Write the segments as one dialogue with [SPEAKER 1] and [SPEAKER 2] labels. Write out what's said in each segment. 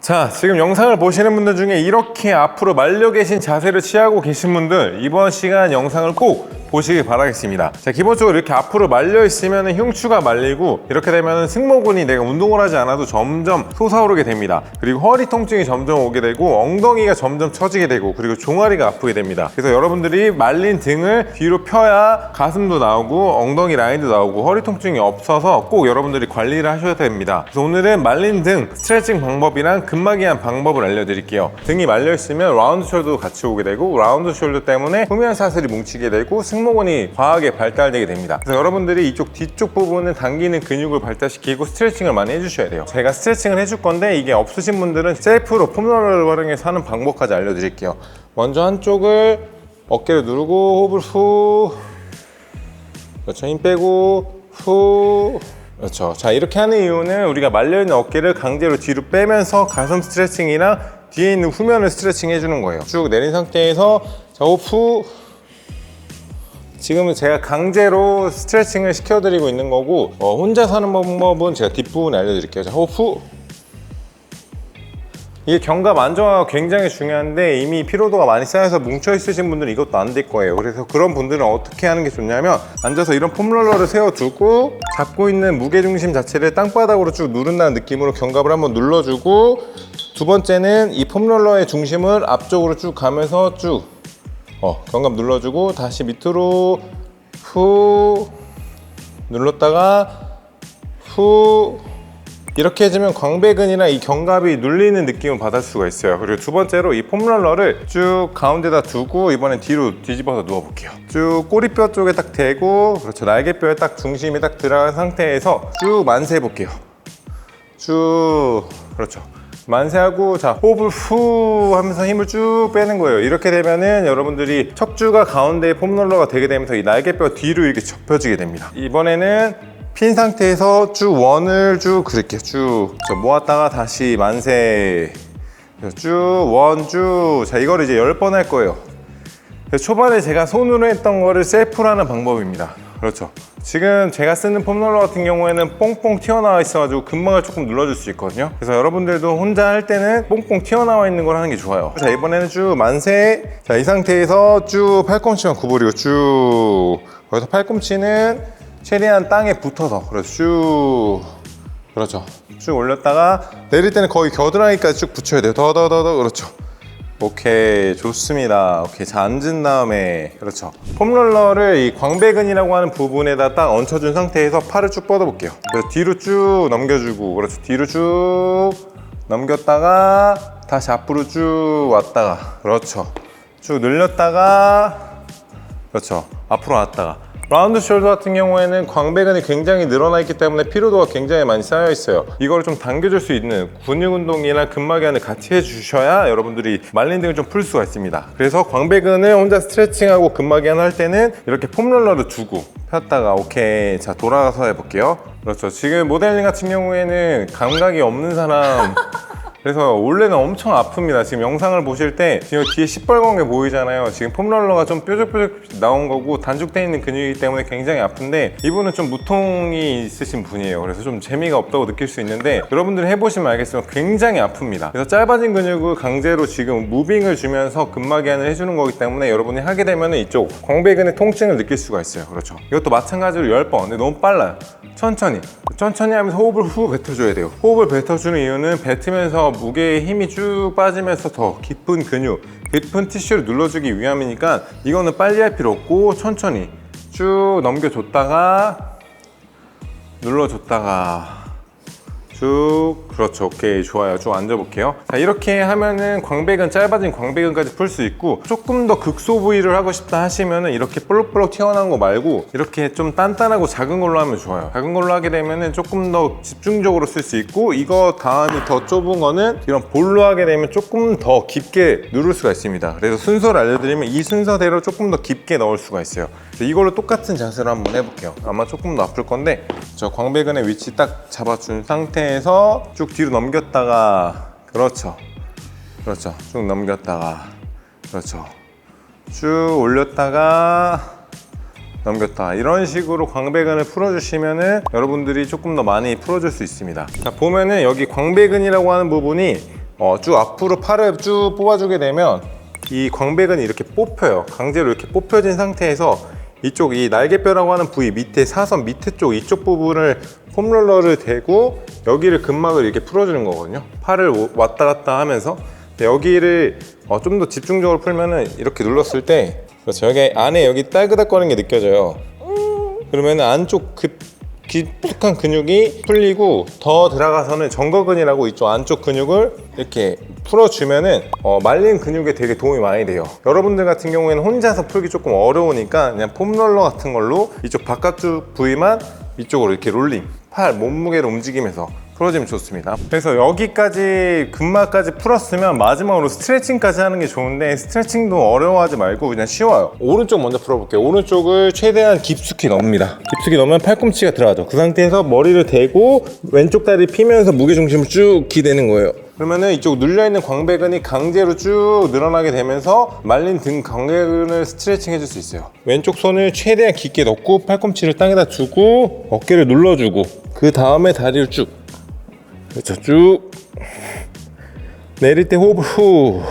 [SPEAKER 1] 자, 지금 영상을 보시는 분들 중에 이렇게 앞으로 말려 계신 자세를 취하고 계신 분들, 이번 시간 영상을 꼭 보시길 바라겠습니다. 자, 기본적으로 이렇게 앞으로 말려 있으면 흉추가 말리고, 이렇게 되면 승모근이 내가 운동을 하지 않아도 점점 솟아오르게 됩니다. 그리고 허리 통증이 점점 오게 되고, 엉덩이가 점점 처지게 되고, 그리고 종아리가 아프게 됩니다. 그래서 여러분들이 말린 등을 뒤로 펴야 가슴도 나오고 엉덩이 라인도 나오고 허리 통증이 없어서 꼭 여러분들이 관리를 하셔야 됩니다. 그래서 오늘은 말린 등 스트레칭 방법이랑 근막이한 방법을 알려드릴게요. 등이 말려 있으면 라운드 숄더도 같이 오게 되고, 라운드 숄더 때문에 후면 사슬이 뭉치게 되고 승모근이 과하게 발달되게 됩니다. 그래서 여러분들이 이쪽 뒤쪽 부분을 당기는 근육을 발달시키고 스트레칭을 많이 해주셔야 돼요. 제가 스트레칭을 해줄 건데, 이게 없으신 분들은 셀프로 폼롤러를 활용해서 하는 방법까지 알려드릴게요. 먼저 한쪽을 어깨를 누르고 호흡을 후, 그렇죠, 힘 빼고 후, 그렇죠. 자, 이렇게 하는 이유는 우리가 말려있는 어깨를 강제로 뒤로 빼면서 가슴 스트레칭이나 뒤에 있는 후면을 스트레칭 해주는 거예요. 쭉 내린 상태에서 자, 호흡 후. 지금은 제가 강제로 스트레칭을 시켜드리고 있는 거고, 혼자 하는 방법은 제가 뒷부분에 알려드릴게요. 자, 호흡 후. 이게 견갑 안정화가 굉장히 중요한데, 이미 피로도가 많이 쌓여서 뭉쳐 있으신 분들은 이것도 안 될 거예요. 그래서 그런 분들은 어떻게 하는 게 좋냐면, 앉아서 이런 폼롤러를 세워두고 잡고 있는 무게중심 자체를 땅바닥으로 쭉 누른다는 느낌으로 견갑을 한번 눌러주고, 두 번째는 이 폼롤러의 중심을 앞쪽으로 쭉 가면서 쭉 견갑 눌러주고, 다시 밑으로 후 눌렀다가 후. 이렇게 해주면 광배근이나 이 견갑이 눌리는 느낌을 받을 수가 있어요. 그리고 두 번째로 이 폼롤러를 쭉 가운데다 두고, 이번엔 뒤로 뒤집어서 누워볼게요. 쭉 꼬리뼈 쪽에 딱 대고, 그렇죠, 날개뼈에 딱 중심이 딱 들어간 상태에서 쭉 만세해볼게요. 쭉, 그렇죠, 만세하고, 자, 호흡을 후 하면서 힘을 쭉 빼는 거예요. 이렇게 되면은 여러분들이 척추가 가운데에 폼롤러가 되게 되면서 이 날개뼈 뒤로 이렇게 접혀지게 됩니다. 이번에는 핀 상태에서 쭉 원을 쭉 그릴게요. 쭉 모았다가 다시 만세, 쭉 원 쭉. 자, 이거를 이제 10번 할 거예요. 초반에 제가 손으로 했던 거를 셀프로 하는 방법입니다. 그렇죠. 지금 제가 쓰는 폼롤러 같은 경우에는 뽕뽕 튀어나와 있어가지고 근막을 조금 눌러줄 수 있거든요. 그래서 여러분들도 혼자 할 때는 뽕뽕 튀어나와 있는 걸 하는 게 좋아요. 자, 이번에는 쭉 만세. 자, 이 상태에서 쭉 팔꿈치만 구부리고 쭉, 거기서 팔꿈치는 최대한 땅에 붙어서, 그렇죠, 쭉, 그렇죠, 쭉 올렸다가 내릴 때는 거의 겨드랑이까지 쭉 붙여야 돼요. 더, 그렇죠. 오케이, 좋습니다. 오케이, 자, 앉은 다음에, 그렇죠, 폼롤러를 이 광배근이라고 하는 부분에다 딱 얹혀준 상태에서 팔을 쭉 뻗어볼게요. 그래서 뒤로 쭉 넘겨주고, 그렇죠, 뒤로 쭉 넘겼다가 다시 앞으로 쭉 왔다가, 그렇죠, 쭉 늘렸다가, 그렇죠, 앞으로 왔다가. 라운드 숄더 같은 경우에는 광배근이 굉장히 늘어나 있기 때문에 피로도가 굉장히 많이 쌓여 있어요. 이걸 좀 당겨줄 수 있는 근육 운동이나 근막이완을 같이 해주셔야 여러분들이 말린 등을 좀 풀 수가 있습니다. 그래서 광배근을 혼자 스트레칭하고 근막이완 할 때는 이렇게 폼롤러를 두고 폈다가, 오케이, 자, 돌아가서 해볼게요. 그렇죠. 지금 모델링 같은 경우에는 감각이 없는 사람 그래서 원래는 엄청 아픕니다. 지금 영상을 보실 때 지금 뒤에 시뻘건 게 보이잖아요. 지금 폼롤러가 좀 뾰족뾰족 나온 거고 단축되어 있는 근육이기 때문에 굉장히 아픈데, 이분은 좀 무통이 있으신 분이에요. 그래서 좀 재미가 없다고 느낄 수 있는데, 여러분들이 해보시면 알겠지만 굉장히 아픕니다. 그래서 짧아진 근육을 강제로 지금 무빙을 주면서 근막이완을 해주는 거기 때문에 여러분이 하게 되면 이쪽 광배근의 통증을 느낄 수가 있어요. 그렇죠. 이것도 마찬가지로 10번. 근데 너무 빨라요. 천천히 하면서 호흡을 후 뱉어줘야 돼요. 호흡을 뱉어주는 이유는 뱉으면서 무게에 힘이 쭉 빠지면서 더 깊은 근육, 깊은 티슈를 눌러주기 위함이니까, 이거는 빨리 할 필요 없고 천천히 쭉 넘겨줬다가 눌러줬다가 쭉, 그렇죠. 오케이, 좋아요. 쭉 앉아볼게요. 자, 이렇게 하면은 광배근, 짧아진 광배근까지 풀 수 있고, 조금 더 극소 부위를 하고 싶다 하시면은 이렇게 볼록볼록 튀어나온 거 말고 이렇게 좀 단단하고 작은 걸로 하면 좋아요. 작은 걸로 하게 되면은 조금 더 집중적으로 쓸 수 있고, 이거 다음이 더 좁은 거는 이런 볼로 하게 되면 조금 더 깊게 누를 수가 있습니다. 그래서 순서를 알려드리면 이 순서대로 조금 더 깊게 넣을 수가 있어요. 이걸로 똑같은 자세로 한번 해볼게요. 아마 조금 더 아플 건데, 저 광배근의 위치 딱 잡아준 상태에서 쭉 뒤로 넘겼다가, 그렇죠, 쭉 넘겼다가, 그렇죠, 쭉 올렸다가 넘겼다. 이런 식으로 광배근을 풀어주시면은 여러분들이 조금 더 많이 풀어줄 수 있습니다. 자, 보면은 여기 광배근이라고 하는 부분이 쭉 앞으로 팔을 쭉 뽑아주게 되면 이 광배근이 이렇게 뽑혀요. 강제로 이렇게 뽑혀진 상태에서 이쪽 이 날개뼈라고 하는 부위 밑에 사선 밑에 쪽 이쪽 부분을 폼롤러를 대고 여기를 근막을 이렇게 풀어주는 거거든요. 팔을 왔다 갔다 하면서 여기를 좀 더 집중적으로 풀면은 이렇게 눌렀을 때 그렇죠. 여기 안에 여기 딸그닥거리는 게 느껴져요. 그러면 안쪽 깊숙한 근육이 풀리고 더 들어가서는 정거근이라고 이쪽 안쪽 근육을 이렇게 풀어주면은 말린 근육에 되게 도움이 많이 돼요. 여러분들 같은 경우에는 혼자서 풀기 조금 어려우니까 그냥 폼롤러 같은 걸로 이쪽 바깥쪽 부위만 이쪽으로 이렇게 롤링, 팔 몸무게를 움직이면서 풀어주면 좋습니다. 그래서 여기까지 근막까지 풀었으면 마지막으로 스트레칭까지 하는 게 좋은데 스트레칭도 어려워하지 말고 그냥 쉬워요. 오른쪽 먼저 풀어볼게요. 오른쪽을 최대한 깊숙이 넣습니다. 깊숙이 넣으면 팔꿈치가 들어가죠. 그 상태에서 머리를 대고 왼쪽 다리 피면서 무게중심을 쭉 기대는 거예요. 그러면은 이쪽 눌려있는 광배근이 강제로 쭉 늘어나게 되면서 말린 등 광배근을 스트레칭 해줄 수 있어요. 왼쪽 손을 최대한 깊게 넣고 팔꿈치를 땅에다 두고 어깨를 눌러주고 그 다음에 다리를 쭉 그렇죠. 쭉 내릴 때 호흡 후.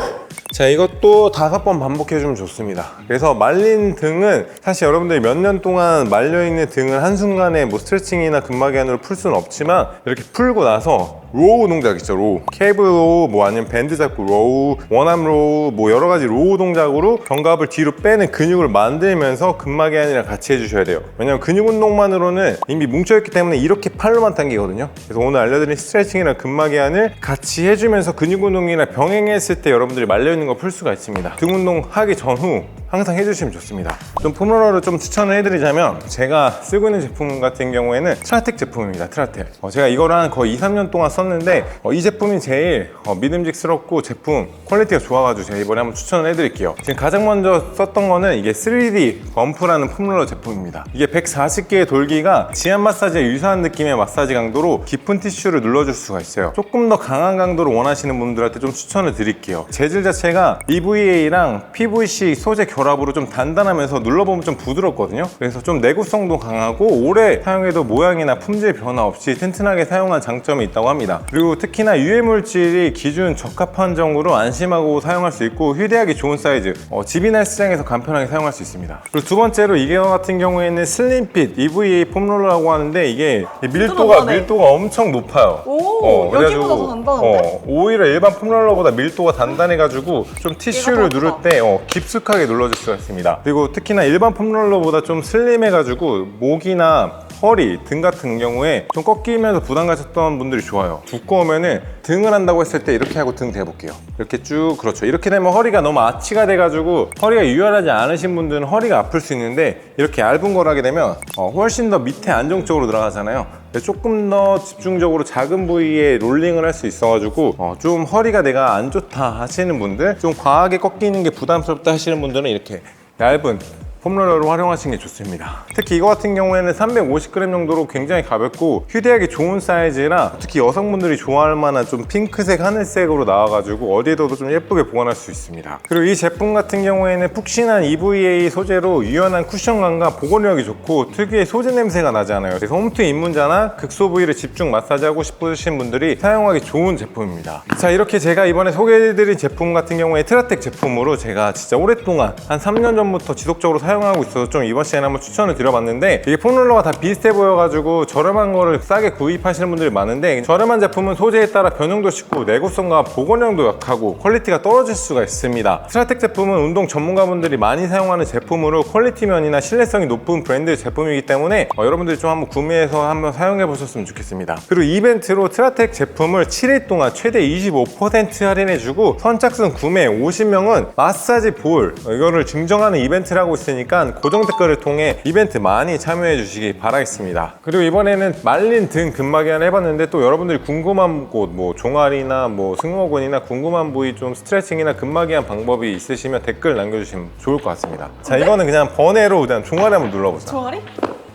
[SPEAKER 1] 자, 이것도 5번 반복해주면 좋습니다. 그래서 말린 등은 사실 여러분들이 몇 년 동안 말려있는 등을 한순간에 뭐 스트레칭이나 근막이완으로 풀 수는 없지만 이렇게 풀고 나서 로우 동작 있죠. 로우, 케이블 로우, 뭐 아니면 밴드 잡고 로우, 원암 로우, 뭐 여러 가지 로우 동작으로 견갑을 뒤로 빼는 근육을 만들면서 근막이완이랑 같이 해주셔야 돼요. 왜냐면 근육 운동만으로는 이미 뭉쳐있기 때문에 이렇게 팔로만 당기거든요. 그래서 오늘 알려드린 스트레칭이랑 근막이완을 같이 해주면서 근육 운동이나 병행했을 때 여러분들이 말려있는 거 풀 수가 있습니다. 등 운동 하기 전후 항상 해주시면 좋습니다. 좀 폼롤러를 좀 추천을 해드리자면 제가 쓰고 있는 제품 같은 경우에는 트라텍 제품입니다. 트라텍. 제가 이거를 한 거의 2-3년 동안 썼는데 이 제품이 제일 믿음직스럽고 제품 퀄리티가 좋아가지고 제가 이번에 한번 추천을 해드릴게요. 지금 가장 먼저 썼던 거는 이게 3D 범프라는 폼롤러 제품입니다. 이게 140개의 돌기가 지압 마사지에 유사한 느낌의 마사지 강도로 깊은 티슈를 눌러줄 수가 있어요. 조금 더 강한 강도를 원하시는 분들한테 좀 추천을 드릴게요. 재질 자체가 EVA랑 PVC 소재 결합으로 좀 단단하면서 눌러보면 좀 부드럽거든요. 그래서 좀 내구성도 강하고 오래 사용해도 모양이나 품질 변화 없이 튼튼하게 사용한 장점이 있다고 합니다. 그리고 특히나 유해물질이 기준 적합한 정도로 안심하고 사용할 수 있고 휴대하기 좋은 사이즈, 집이나 헬스장에서 간편하게 사용할 수 있습니다. 그리고 두 번째로 이게 같은 경우에는 슬림핏 EVA 폼롤러라고 하는데 이게 밀도가 엄청 높아요.
[SPEAKER 2] 오, 여기보다 더 단단한데?
[SPEAKER 1] 오히려 일반 폼롤러보다 밀도가 단단해가지고 좀 티슈를 누를 때 깊숙하게 눌러줄 수가 있습니다. 그리고 특히나 일반 폼롤러보다 좀 슬림해가지고 목이나 허리, 등 같은 경우에 좀 꺾이면서 부담 가셨던 분들이 좋아요. 두꺼우면은 등을 한다고 했을 때 이렇게 하고 등 대볼게요. 이렇게 쭉, 그렇죠. 이렇게 되면 허리가 너무 아치가 돼가지고 허리가 유연하지 않으신 분들은 허리가 아플 수 있는데 이렇게 얇은 걸 하게 되면 훨씬 더 밑에 안정적으로 들어가잖아요. 조금 더 집중적으로 작은 부위에 롤링을 할 수 있어가지고 좀 허리가 내가 안 좋다 하시는 분들, 좀 과하게 꺾이는 게 부담스럽다 하시는 분들은 이렇게 얇은 폼롤러로 활용하시는 게 좋습니다. 특히 이거 같은 경우에는 350g 정도로 굉장히 가볍고 휴대하기 좋은 사이즈라 특히 여성분들이 좋아할 만한 좀 핑크색, 하늘색으로 나와가지고 어디에 둬도 좀 예쁘게 보관할 수 있습니다. 그리고 이 제품 같은 경우에는 푹신한 EVA 소재로 유연한 쿠션감과 보건력이 좋고 특유의 소재 냄새가 나지 않아요. 그래서 홈트 입문자나 극소 부위를 집중 마사지하고 싶으신 분들이 사용하기 좋은 제품입니다. 자, 이렇게 제가 이번에 소개해드린 제품 같은 경우에 트라텍 제품으로 제가 진짜 오랫동안 한 3년 전부터 지속적으로 사용하고 있어서 좀 이번 시간에 한번 추천을 드려봤는데 이게 폼롤러가 다 비슷해 보여가지고 저렴한 거를 싸게 구입하시는 분들이 많은데 저렴한 제품은 소재에 따라 변형도 쉽고 내구성과 보건력도 약하고 퀄리티가 떨어질 수가 있습니다. 트라텍 제품은 운동 전문가분들이 많이 사용하는 제품으로 퀄리티 면이나 신뢰성이 높은 브랜드 제품이기 때문에 여러분들이 좀 한번 구매해서 한번 사용해 보셨으면 좋겠습니다. 그리고 이벤트로 트라텍 제품을 7일 동안 최대 25% 할인해주고 선착순 구매 50명은 마사지 볼 이거를 증정하는 이벤트를 하고 있으니까 고정 댓글을 통해 이벤트 많이 참여해 주시기 바라겠습니다. 그리고 이번에는 말린 등 근막이완 해봤는데 또 여러분들이 궁금한 곳, 뭐 종아리나 뭐 승모근이나 궁금한 부위 좀 스트레칭이나 근막이완 방법이 있으시면 댓글 남겨주시면 좋을 것 같습니다. 자, 이거는 그냥 번외로 그냥 종아리 한번 눌러보자.
[SPEAKER 2] 종아리?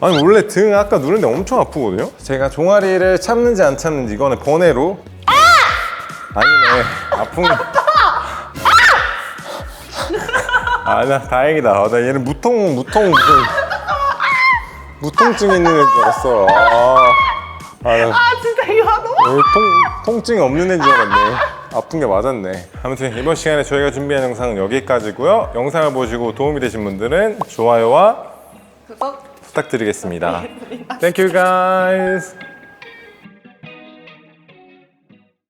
[SPEAKER 1] 아니 원래 등 아까 누르는데 엄청 아프거든요? 제가 종아리를 참는지 안 참는지 이거는 번외로. 아니네, 아픈 거. 나 다행이다. 나 얘는 무통증 있는 애인 줄 알았어.
[SPEAKER 2] 진짜 이거 하도?
[SPEAKER 1] 통증이 없는 애인 줄 알았네. 아픈 게 맞았네. 아무튼 이번 시간에 저희가 준비한 영상은 여기까지고요. 영상을 보시고 도움이 되신 분들은 좋아요와
[SPEAKER 2] 구독
[SPEAKER 1] 부탁드리겠습니다. Thank you guys.